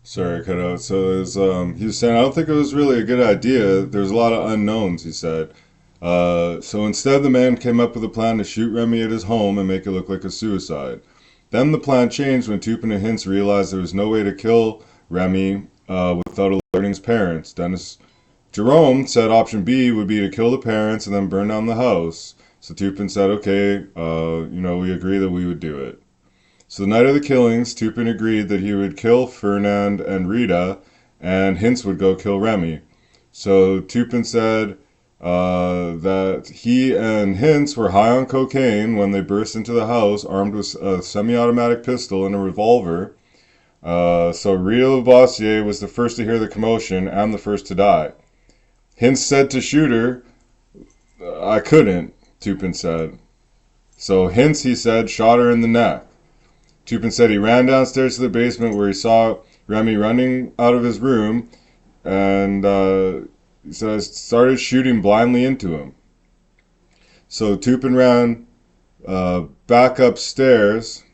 Sorry, I cut out. So he was saying, I don't think it was really a good idea. There's a lot of unknowns, he said. So instead, the man came up with a plan to shoot Remi at his home and make it look like a suicide. Then the plan changed when Tupin and Hintz realized there was no way to kill Remi without alerting his parents. Denis Jerome said option B would be to kill the parents and then burn down the house. So Tupin said, okay, we agree that we would do it. So the night of the killings, Tupin agreed that he would kill Fernand and Rita, and Hintz would go kill Remi. So Tupin said that he and Hintz were high on cocaine when they burst into the house, armed with a semi-automatic pistol and a revolver. So Rita Labossiere was the first to hear the commotion and the first to die. Hintz said to shooter, I couldn't, Tupin said. So Hintz, he said, shot her in the neck. Tupin said he ran downstairs to the basement where he saw Remi running out of his room, and he said I started shooting blindly into him. So Tupin ran back upstairs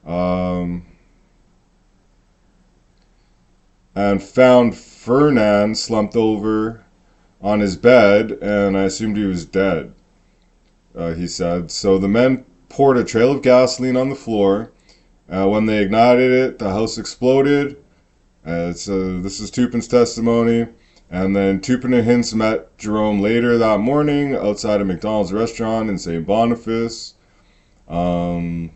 and found Fernand slumped over on his bed, and I assumed he was dead, he said. So the men poured a trail of gasoline on the floor. When they ignited it, the house exploded. This is Tupin's testimony. And then Tupin and Hintz met Jerome later that morning outside a McDonald's restaurant in St. Boniface. He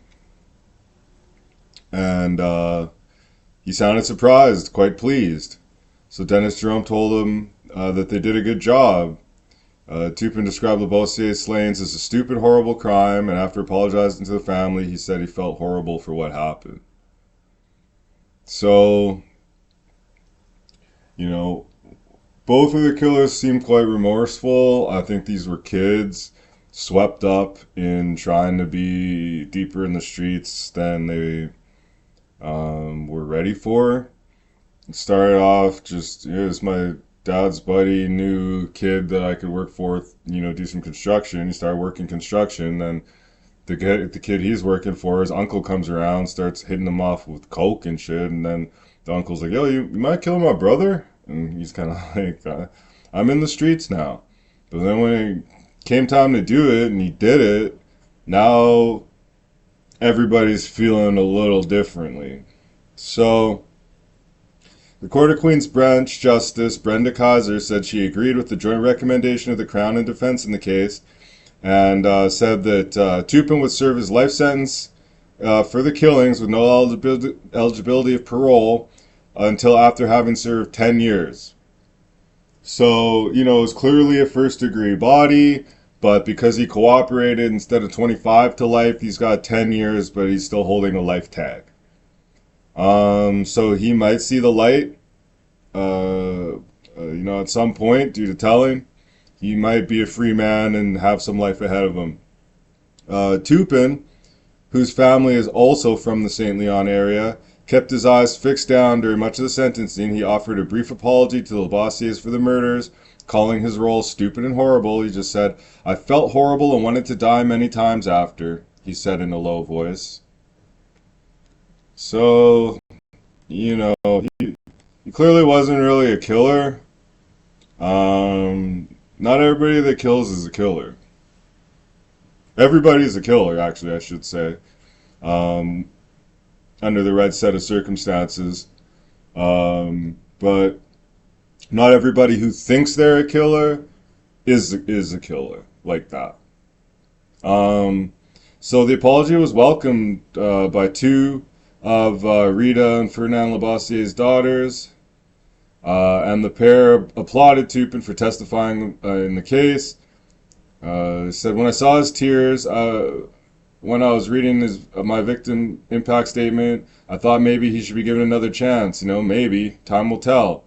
sounded surprised, quite pleased. So Denis Jerome told him that they did a good job. Tupin described Labossiere's slayings as a stupid, horrible crime, and after apologizing to the family, he said he felt horrible for what happened. So, both of the killers seemed quite remorseful. I think these were kids swept up in trying to be deeper in the streets than they were ready for. It started off just, it's my dad's buddy knew kid that I could work for, do some construction. He started working construction. Then the kid he's working for, his uncle comes around, starts hitting him off with coke and shit. And then the uncle's like, yo, you might kill my brother? And he's kind of like, I'm in the streets now. But then when it came time to do it and he did it, now everybody's feeling a little differently. So the Court of Queen's Bench Justice Brenda Kaiser said she agreed with the joint recommendation of the Crown and defense in the case, and said that Tupin would serve his life sentence for the killings with no eligibility of parole until after having served 10 years. So, it was clearly a first-degree body, but because he cooperated, instead of 25 to life, he's got 10 years, but he's still holding a life tag. So he might see the light, at some point due to telling. He might be a free man and have some life ahead of him. Tupin, whose family is also from the St. Leon area, kept his eyes fixed down during much of the sentencing. He offered a brief apology to the Labossiers for the murders, calling his role stupid and horrible. He just said, I felt horrible and wanted to die many times after, he said in a low voice. So, he clearly wasn't really a killer. Not everybody that kills is a killer. Everybody's a killer, actually, I should say. Under the right set of circumstances. But not everybody who thinks they're a killer is a killer like that. So the apology was welcomed by two of Rita and Fernand Labossiere's daughters, and the pair applauded Tupin for testifying in the case. Said, when I saw his tears, when I was reading my victim impact statement, I thought maybe he should be given another chance. Maybe. Time will tell.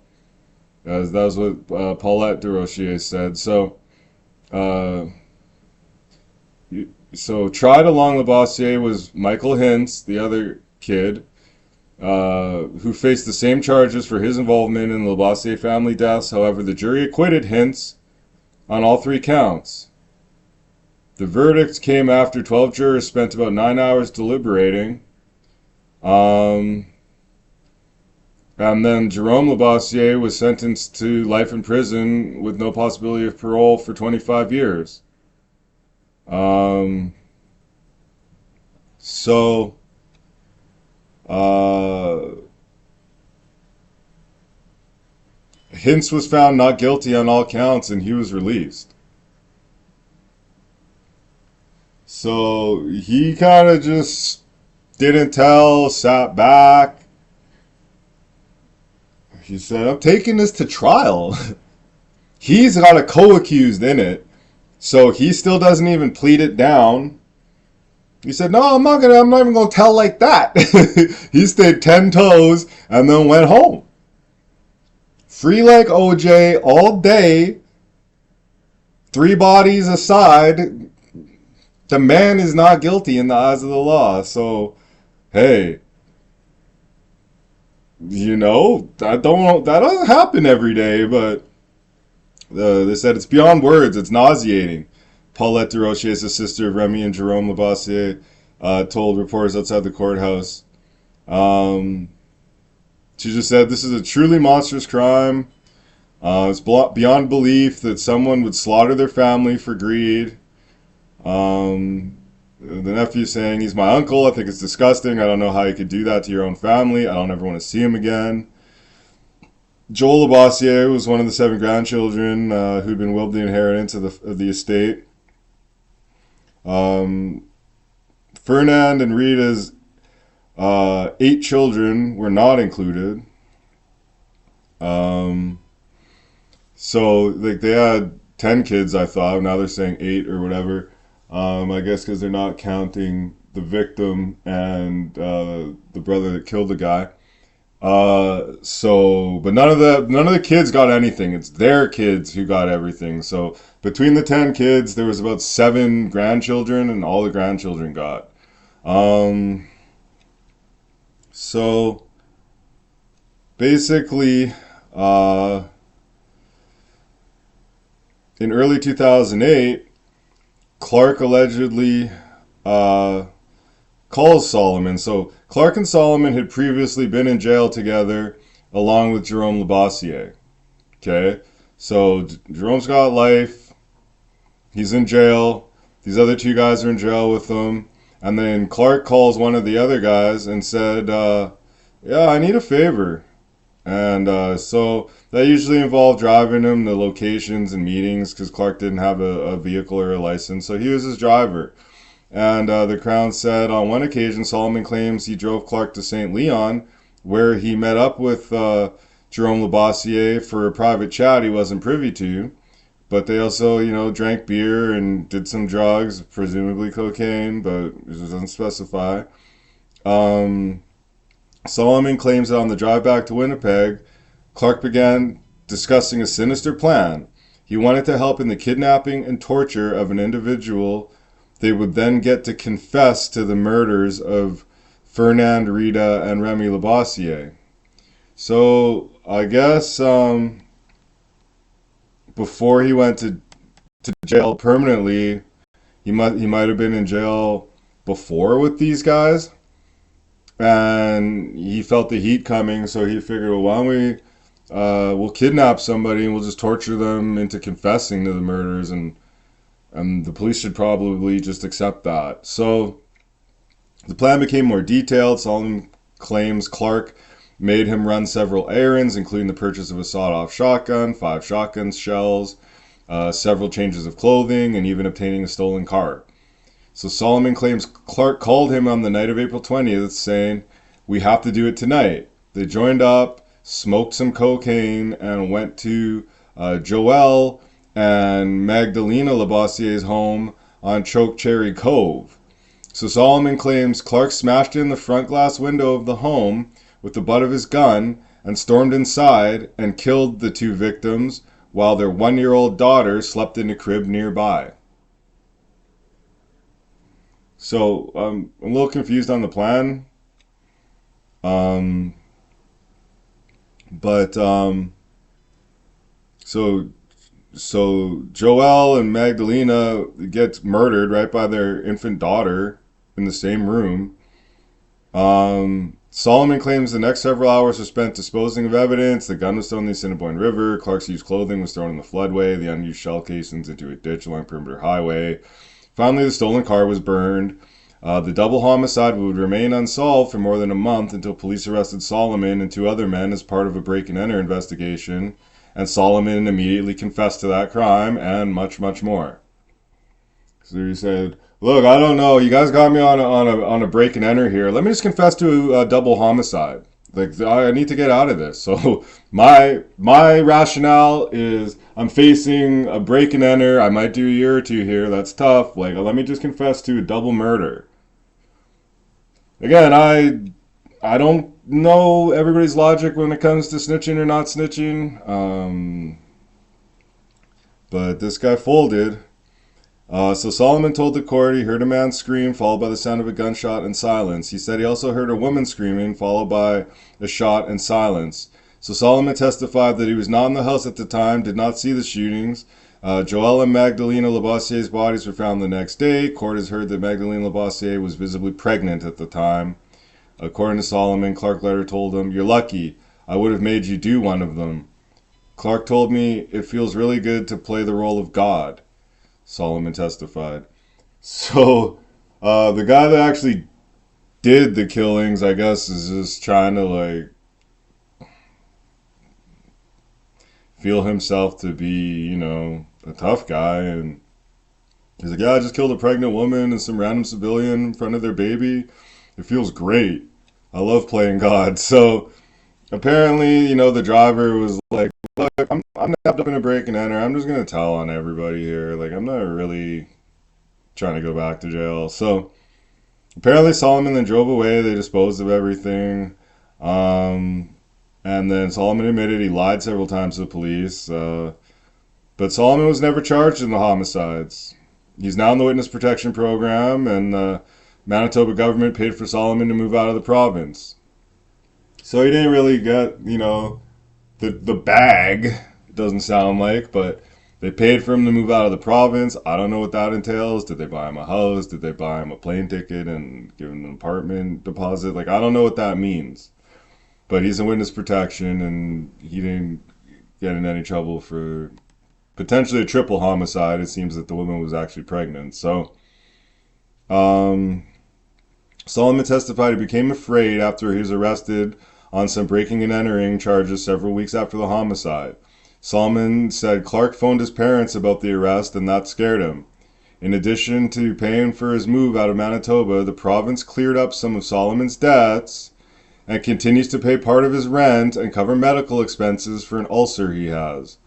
That was what Paulette de Rochier said. So tried along Labossiere was Michael Hintz, the other kid, who faced the same charges for his involvement in the Labossiere family deaths. However, the jury acquitted Hintz on all 3 counts. The verdict came after 12 jurors spent about 9 hours deliberating. And then Jerome Labossiere was sentenced to life in prison with no possibility of parole for 25 years. Um, so, uh, Hintz was found not guilty on all counts and he was released. So he kind of just didn't tell, sat back. He said, I'm taking this to trial. He's got a co-accused in it, so he still doesn't even plead it down. He said, no, I'm not even gonna tell like that. He stayed 10 toes and then went home. Free like OJ all day, 3 bodies aside. The man is not guilty in the eyes of the law. So, hey, that doesn't happen every day, but they said it's beyond words. It's nauseating. Paulette Desrochers, the sister of Remi and Jerome Labossiere, told reporters outside the courthouse. She just said, this is a truly monstrous crime. It's beyond belief that someone would slaughter their family for greed. The nephew saying, he's my uncle. I think it's disgusting. I don't know how you could do that to your own family. I don't ever want to see him again. Joel Labossiere was one of the 7 grandchildren who'd been willed the inheritance of the estate. Fernand and Rita's 8 children were not included. So like they had 10 kids, I thought. Now they're saying 8 or whatever. I guess because they're not counting the victim and the brother that killed the guy. But none of the kids got anything. It's their kids who got everything. So between the 10 kids, there was about 7 grandchildren, and all the grandchildren got. So basically, in early 2008, Clark allegedly calls Solomon. So Clark and Solomon had previously been in jail together along with Jerome Labossiere. Okay? So Jerome's got life. He's in jail. These other 2 guys are in jail with him. And then Clark calls one of the other guys and said, yeah, I need a favor. And so that usually involved driving him to locations and meetings because Clark didn't have a vehicle or a license. So he was his driver. And the Crown said on one occasion, Solomon claims he drove Clark to St. Leon, where he met up with Jerome Labossiere for a private chat he wasn't privy to. But they also, drank beer and did some drugs, presumably cocaine, but it doesn't specify. Solomon claims that on the drive back to Winnipeg, Clark began discussing a sinister plan. He wanted to help in the kidnapping and torture of an individual. They would then get to confess to the murders of Fernand, Rita, and Remi Labossiere. So I guess before he went to jail permanently, he might have been in jail before with these guys, and he felt the heat coming, so he figured, well, why don't we'll kidnap somebody and we'll just torture them into confessing to the murders, and the police should probably just accept that. So the plan became more detailed. Solomon claims Clark made him run several errands, including the purchase of a sawed-off shotgun, 5 shotgun shells, several changes of clothing, and even obtaining a stolen car. So Solomon claims Clark called him on the night of April 20th saying, we have to do it tonight. They joined up, smoked some cocaine, and went to Joelle and Magdalena Labossiere's home on Choke Cherry Cove. So Solomon claims Clark smashed in the front glass window of the home with the butt of his gun and stormed inside and killed the 2 victims while their 1-year-old daughter slept in a crib nearby. So I'm a little confused on the plan. So Joelle and Magdalena gets murdered right by their infant daughter in the same room. Solomon claims the next several hours were spent disposing of evidence. The gun was thrown in the Assiniboine River. Clark's used clothing was thrown in the floodway. The unused shell casings into a ditch along Perimeter Highway. Finally, the stolen car was burned. The double homicide would remain unsolved for more than a month until police arrested Solomon and two other men as part of a break-and-enter investigation. And Solomon immediately confessed to that crime and much, much more. So he said, "Look, I don't know. You guys got me on a break and enter here. Let me just confess to a double homicide. Like I need to get out of this." So my rationale is I'm facing a break and enter. I might do a year or two here. That's tough. Like let me just confess to a double murder. Again, I don't know everybody's logic when it comes to snitching or not snitching. But this guy folded. So Solomon told the court he heard a man scream, followed by the sound of a gunshot and silence. He said he also heard a woman screaming, followed by a shot and silence. So Solomon testified that he was not in the house at the time, did not see the shootings. Joelle and Magdalena Labossiere's bodies were found the next day. Court has heard that Magdalena Labossiere was visibly pregnant at the time. According to Solomon, Clark later told him, "You're lucky. I would have made you do one of them." Clark told me, "It feels really good to play the role of God," Solomon testified. So, the guy that actually did the killings, I guess, is just trying to, like, feel himself to be, you know, a tough guy. And he's like, "Yeah, I just killed a pregnant woman and some random civilian in front of their baby. It feels great. I love playing God." So, apparently, you know, the driver was like, "Look, I'm nabbed up in a break and enter. I'm just going to tell on everybody here. Like, I'm not really trying to go back to jail." So, apparently, Solomon then drove away. They disposed of everything. And then Solomon admitted he lied several times to the police. But Solomon was never charged in the homicides. He's now in the witness protection program, and the Manitoba government paid for Solomon to move out of the province. So he didn't really get, you know, the bag, it doesn't sound like, but they paid for him to move out of the province. I don't know what that entails. Did they buy him a house? Did they buy him a plane ticket and give him an apartment deposit? Like, I don't know what that means. But he's in witness protection, and he didn't get in any trouble for potentially a triple homicide. It seems that the woman was actually pregnant. So, Solomon testified he became afraid after he was arrested on some breaking and entering charges several weeks after the homicide. Solomon said Clark phoned his parents about the arrest, and that scared him. In addition to paying for his move out of Manitoba, the province cleared up some of Solomon's debts and continues to pay part of his rent and cover medical expenses for an ulcer he has.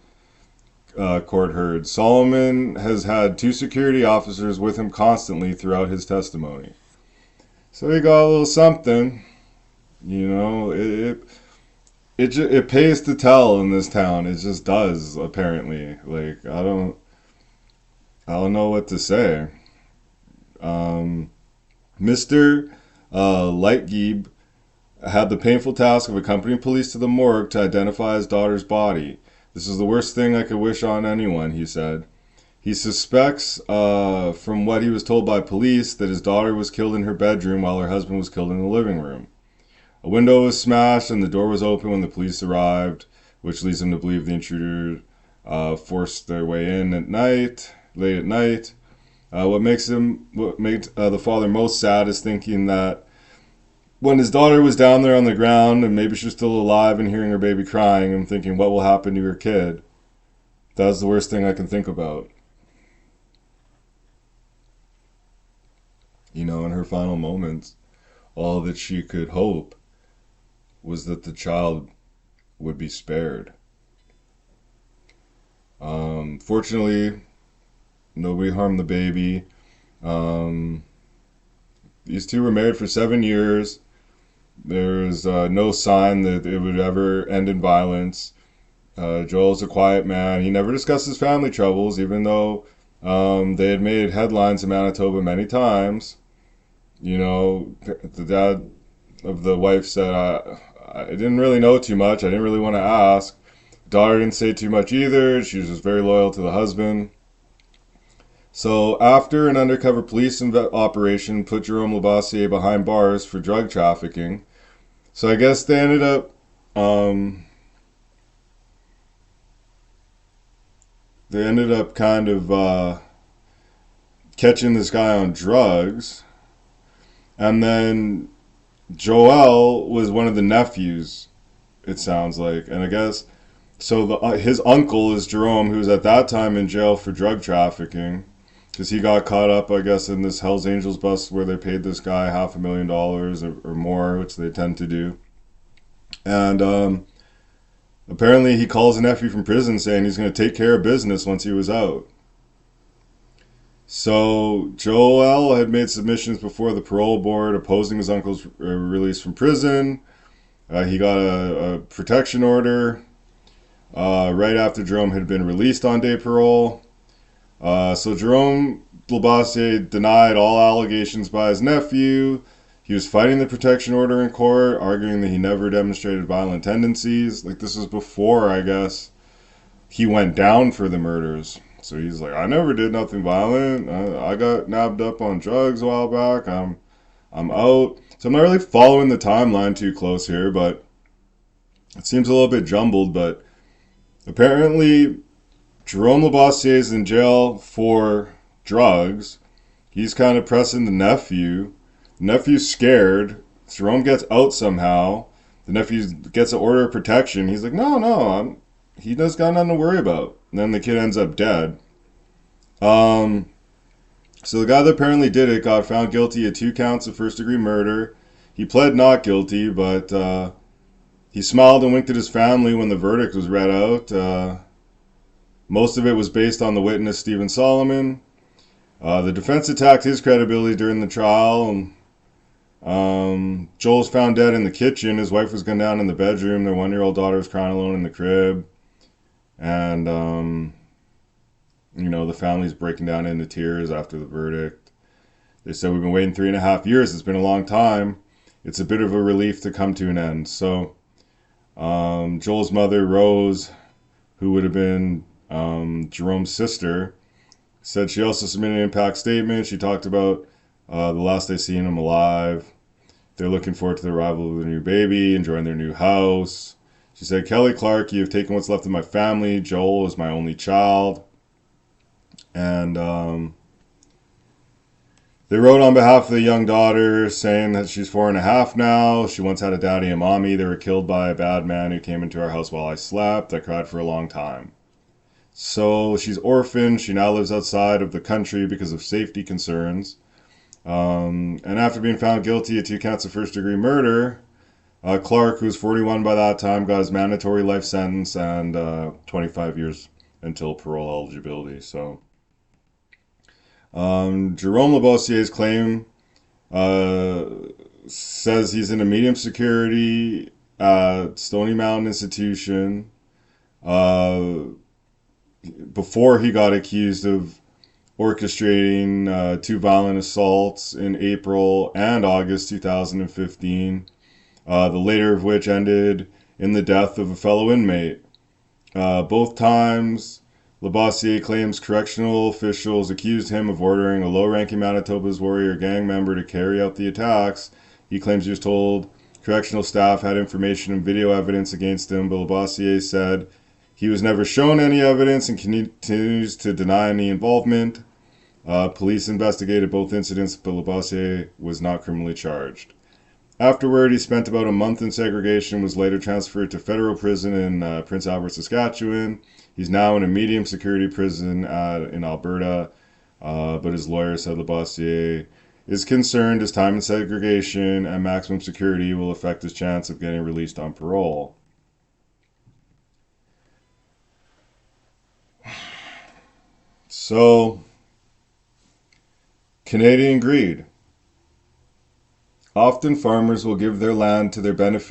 Court heard. Solomon has had 2 security officers with him constantly throughout his testimony. So he got a little something. You know, it pays to tell in this town. It just does, apparently. Like, I don't know what to say. Mr. Lightgeeb had the painful task of accompanying police to the morgue to identify his daughter's body. "This is the worst thing I could wish on anyone," he said. He suspects, from what he was told by police, that his daughter was killed in her bedroom while her husband was killed in the living room. A window was smashed and the door was open when the police arrived, which leads him to believe the intruder forced their way in late at night. What made the father most sad is thinking that when his daughter was down there on the ground and maybe she was still alive and hearing her baby crying and thinking, what will happen to her kid? That's the worst thing I can think about. You know, in her final moments, all that she could hope was that the child would be spared. Fortunately, nobody harmed the baby. These two were married for 7 years. There's no sign that it would ever end in violence. Joel's a quiet man. He never discussed his family troubles, even though they had made headlines in Manitoba many times. You know, the dad of the wife said, I didn't really know too much. I didn't really want to ask. Daughter didn't say too much either. She was just very loyal to the husband. So after an undercover police operation put Jerome Labossiere behind bars for drug trafficking, So I guess um, they ended up kind of catching this guy on drugs, and then Joel was one of the nephews. It sounds like, and I guess so. His uncle is Jerome, who was at that time in jail for drug trafficking, because he got caught up, I guess, in this Hell's Angels bust where they paid this guy $500,000 or more, which they tend to do. And apparently, he calls a nephew from prison saying he's going to take care of business once he was out. So Joel had made submissions before the parole board opposing his uncle's release from prison. He got a protection order right after Jerome had been released on day parole. So Jerome Labossiere denied all allegations by his nephew. He was fighting the protection order in court, arguing that he never demonstrated violent tendencies. Like, this was before, I guess, he went down for the murders. So he's like, I never did nothing violent. I got nabbed up on drugs a while back. I'm out. So I'm not really following the timeline too close here, but it seems a little bit jumbled. But apparently, Jerome Labossiere is in jail for drugs. He's kind of pressing the nephew. The nephew's scared. Jerome gets out somehow. The nephew gets an order of protection. He's like, no, he does got nothing to worry about. And then the kid ends up dead. So the guy that apparently did it got found guilty of 2 counts of first-degree murder. He pled not guilty, but he smiled and winked at his family when the verdict was read out. Most of it was based on the witness, Stephen Solomon. The defense attacked his credibility during the trial. Joel's found dead in the kitchen. His wife was gunned down in the bedroom. Their 1-year-old daughter was crying alone in the crib. And, the family's breaking down into tears after the verdict. They said, we've been waiting 3.5 years. It's been a long time. It's a bit of a relief to come to an end. So, Joel's mother, Rose, who would have been Jerome's sister, said she also submitted an impact statement. She talked about the last they seen him alive. They're looking forward to the arrival of their new baby, enjoying their new house. She said, Kelly Clark, you have taken what's left of my family. Joel is my only child. And they wrote on behalf of the young daughter, saying that she's 4.5 now. She once had a daddy and mommy. They were killed by a bad man who came into our house while I slept. I cried for a long time. So she's orphaned. She now lives outside of the country because of safety concerns. And after being found guilty of 2 counts of first-degree murder, Clark, who's 41 by that time, got his mandatory life sentence and 25 years until parole eligibility. So Jerome Labossiere's claim says he's in a medium security at Stony Mountain Institution before he got accused of orchestrating 2 violent assaults in April and August 2015, the later of which ended in the death of a fellow inmate. Both times, Labossiere claims correctional officials accused him of ordering a low-ranking Manitoba's warrior gang member to carry out the attacks. He claims he was told correctional staff had information and video evidence against him, but Labossiere said he was never shown any evidence and continues to deny any involvement. Police investigated both incidents, but Labossiere was not criminally charged. Afterward, he spent about a month in segregation, was later transferred to federal prison in Prince Albert, Saskatchewan. He's now in a medium security prison in Alberta, but his lawyer said Labossiere is concerned his time in segregation and maximum security will affect his chance of getting released on parole. So, Canadian greed. Often farmers will give their land to their beneficiaries